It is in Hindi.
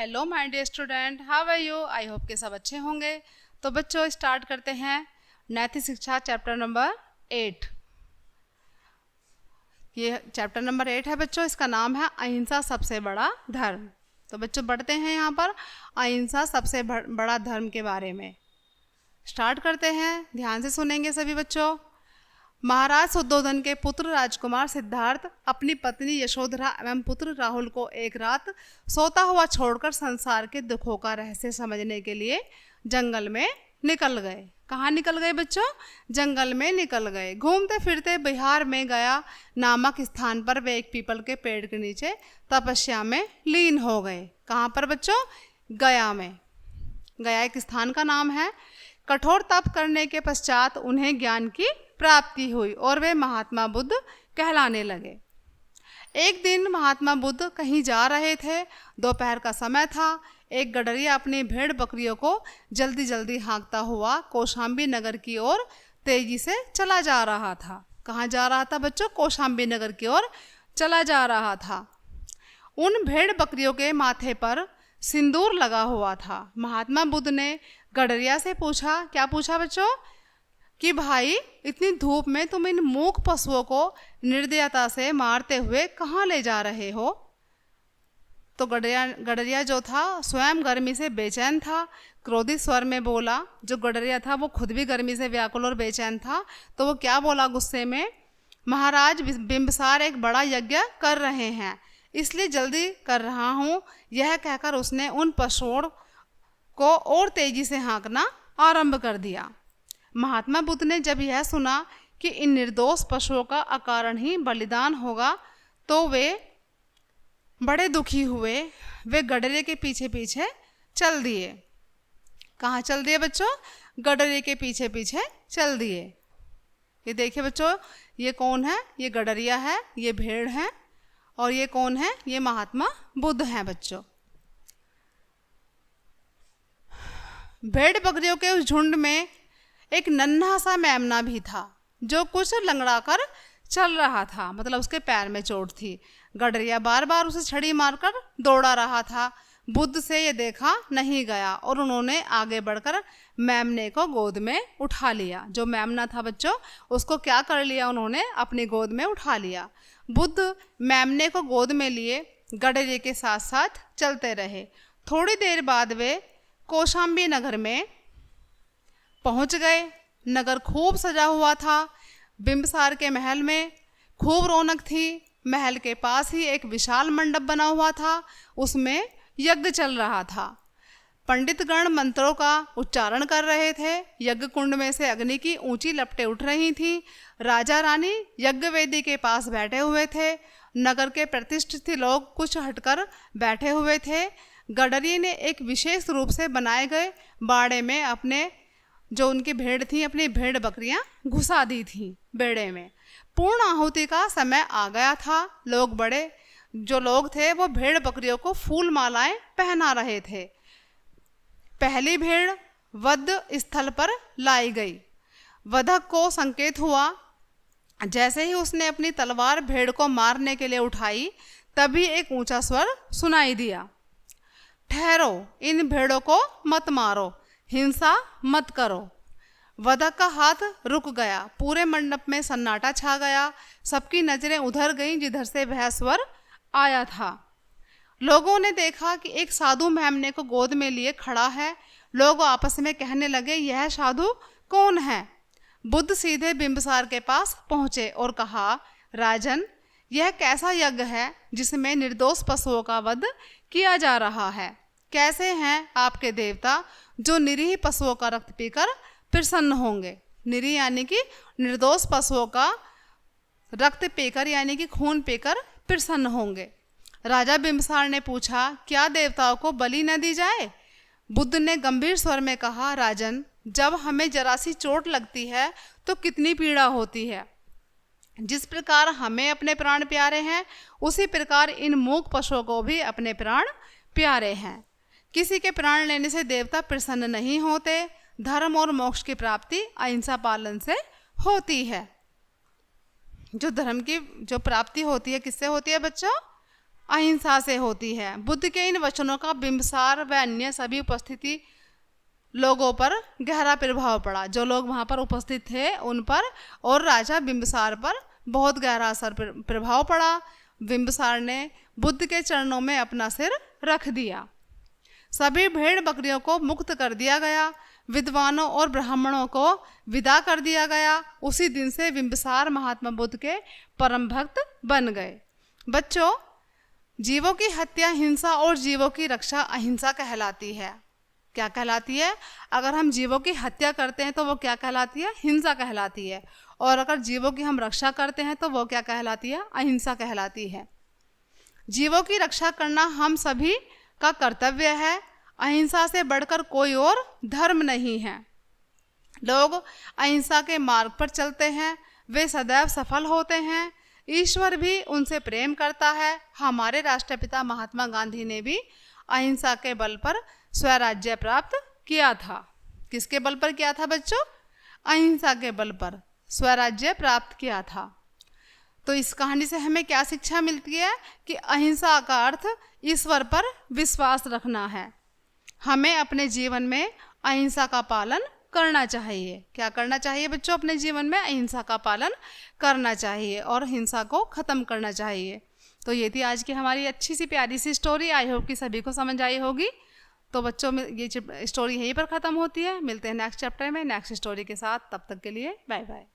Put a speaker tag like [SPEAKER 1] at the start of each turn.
[SPEAKER 1] Hello my dear student, how are you? I hope के सब अच्छे होंगे। तो बच्चों स्टार्ट करते हैं नैतिक शिक्षा चैप्टर नंबर 8। ये चैप्टर नंबर 8 है बच्चों। इसका नाम है अहिंसा सबसे बड़ा धर्म। तो बच्चों बढ़ते हैं यहाँ पर अहिंसा सबसे बड़ा धर्म के बारे में। स्टार्ट करते हैं, ध्यान से सुनेंगे सभी बच्चों। महाराज शुद्धोधन के पुत्र राजकुमार सिद्धार्थ अपनी पत्नी यशोधरा एवं पुत्र राहुल को एक रात सोता हुआ छोड़कर संसार के दुखों का रहस्य समझने के लिए जंगल में निकल गए। कहाँ निकल गए बच्चों? जंगल में निकल गए। घूमते फिरते बिहार में गया नामक स्थान पर वे एक पीपल के पेड़ के नीचे तपस्या में लीन हो गए। कहाँ पर बच्चों? गया में। गया एक स्थान का नाम है। कठोर तप करने के पश्चात उन्हें ज्ञान की प्राप्ति हुई और वे महात्मा बुद्ध कहलाने लगे। एक दिन महात्मा बुद्ध कहीं जा रहे थे। दोपहर का समय था। एक गडरिया अपनी भेड़ बकरियों को जल्दी जल्दी हाँकता हुआ कौशाम्बी नगर की ओर तेजी से चला जा रहा था। कहाँ जा रहा था बच्चों? कौशाम्बी नगर की ओर चला जा रहा था। उन भेड़ बकरियों के माथे पर सिंदूर लगा हुआ था। महात्मा बुद्ध ने गडरिया से पूछा, क्या पूछा बच्चों? कि भाई इतनी धूप में तुम इन मूक पशुओं को निर्दयता से मारते हुए कहाँ ले जा रहे हो? तो गडरिया जो था स्वयं गर्मी से बेचैन था। क्रोधित स्वर में बोला। जो गडरिया था वो खुद भी गर्मी से व्याकुल और बेचैन था। तो वो क्या बोला गुस्से में? महाराज बिंबसार एक बड़ा यज्ञ कर रहे हैं, इसलिए जल्दी कर रहा हूँ। यह कहकर उसने उन पशुओं को और तेजी से हाँकना आरंभ कर दिया। महात्मा बुद्ध ने जब यह सुना कि इन निर्दोष पशुओं का अकारण ही बलिदान होगा तो वे बड़े दुखी हुए। वे गडरिये के पीछे पीछे चल दिए। कहाँ चल दिए बच्चों? गडरिये के पीछे पीछे चल दिए। ये देखिए बच्चों, ये कौन है? ये गडरिया है, ये भेड़ है, और ये कौन है? ये महात्मा बुद्ध हैं बच्चों। भेड़ बकरियों के उस झुंड में एक नन्हा सा मेमना भी था जो कुछ लंगड़ा कर चल रहा था, मतलब उसके पैर में चोट थी। गडरिया बार बार उसे छड़ी मारकर दौड़ा रहा था। बुद्ध से ये देखा नहीं गया और उन्होंने आगे बढ़कर मेमने को गोद में उठा लिया। जो मेमना था बच्चों, उसको क्या कर लिया उन्होंने? अपनी गोद में उठा लिया। बुद्ध मेमने को गोद में लिए गडरिये के साथ साथ चलते रहे। थोड़ी देर बाद वे कौशाम्बी नगर में पहुंच गए। नगर खूब सजा हुआ था। बिंबसार के महल में खूब रौनक थी। महल के पास ही एक विशाल मंडप बना हुआ था। उसमें यज्ञ चल रहा था। पंडितगण मंत्रों का उच्चारण कर रहे थे। यज्ञ कुंड में से अग्नि की ऊंची लपटें उठ रही थीं। राजा रानी यज्ञ वेदी के पास बैठे हुए थे। नगर के प्रतिष्ठित लोग कुछ हटकर बैठे हुए थे। गडरिये ने एक विशेष रूप से बनाए गए बाड़े में अपने जो उनकी भेड़ थी, अपनी भेड़ बकरियां घुसा दी थी बेड़े में। पूर्ण आहुति का समय आ गया था। जो लोग थे वो भेड़ बकरियों को फूल मालाएं पहना रहे थे। पहली भेड़ वध स्थल पर लाई गई। वधक को संकेत हुआ। जैसे ही उसने अपनी तलवार भेड़ को मारने के लिए उठाई, तभी एक ऊंचा स्वर सुनाई दिया, ठहरो, इन भेड़ों को मत मारो, हिंसा मत करो। वधक का हाथ रुक गया। पूरे मंडप में सन्नाटा छा गया। सबकी नजरें उधर गईं जिधर से वह स्वर आया था। लोगों ने देखा कि एक साधु मेमने को गोद में लिए खड़ा है। लोग आपस में कहने लगे, यह साधु कौन है? बुद्ध सीधे बिंबसार के पास पहुंचे और कहा, राजन, यह कैसा यज्ञ है जिसमें निर्दोष पशुओं का वध किया जा रहा है? कैसे हैं आपके देवता जो निरीह पशुओं का रक्त पीकर प्रसन्न होंगे? निरीह यानी कि निर्दोष पशुओं का रक्त पीकर यानी कि खून पीकर प्रसन्न होंगे। राजा बिंबसार ने पूछा, क्या देवताओं को बलि न दी जाए? बुद्ध ने गंभीर स्वर में कहा, राजन, जब हमें जरा सी चोट लगती है तो कितनी पीड़ा होती है। जिस प्रकार हमें अपने प्राण प्यारे हैं, उसी प्रकार इन मूक पशुओं को भी अपने प्राण प्यारे हैं। किसी के प्राण लेने से देवता प्रसन्न नहीं होते। धर्म और मोक्ष की प्राप्ति अहिंसा पालन से होती है। जो धर्म की जो प्राप्ति होती है किससे होती है बच्चों? अहिंसा से होती है। बुद्ध के इन वचनों का बिंबिसार व अन्य सभी उपस्थिति लोगों पर गहरा प्रभाव पड़ा। जो लोग वहाँ पर उपस्थित थे उन पर और राजा बिंबिसार पर बहुत गहरा असर प्रभाव पड़ा। बिंबिसार ने बुद्ध के चरणों में अपना सिर रख दिया। सभी भेड़ बकरियों को मुक्त कर दिया गया। विद्वानों और ब्राह्मणों को विदा कर दिया गया। उसी दिन से बिंबिसार महात्मा बुद्ध के परम भक्त बन गए। बच्चों, जीवों की हत्या हिंसा और जीवों की रक्षा अहिंसा कहलाती है। क्या कहलाती है? अगर हम जीवों की हत्या करते हैं तो वो क्या कहलाती है? हिंसा कहलाती है। और अगर जीवों की हम रक्षा करते हैं तो वो क्या कहलाती है? अहिंसा कहलाती है। जीवों की रक्षा करना हम सभी का कर्तव्य है। अहिंसा से बढ़कर कोई और धर्म नहीं है। लोग अहिंसा के मार्ग पर चलते हैं, वे सदैव सफल होते हैं। ईश्वर भी उनसे प्रेम करता है। हमारे राष्ट्रपिता महात्मा गांधी ने भी अहिंसा के बल पर स्वराज्य प्राप्त किया था। किसके बल पर किया था बच्चों? अहिंसा के बल पर स्वराज्य प्राप्त किया था। तो इस कहानी से हमें क्या शिक्षा मिलती है कि अहिंसा का अर्थ ईश्वर पर विश्वास रखना है। हमें अपने जीवन में अहिंसा का पालन करना चाहिए। क्या करना चाहिए बच्चों? अपने जीवन में अहिंसा का पालन करना चाहिए और हिंसा को ख़त्म करना चाहिए। तो ये थी आज की हमारी अच्छी सी प्यारी सी स्टोरी। आई होप कि सभी को समझ आई होगी। तो बच्चों में ये स्टोरी यहीं पर ख़त्म होती है। मिलते हैं नेक्स्ट चैप्टर में नेक्स्ट स्टोरी के साथ। तब तक के लिए बाय बाय।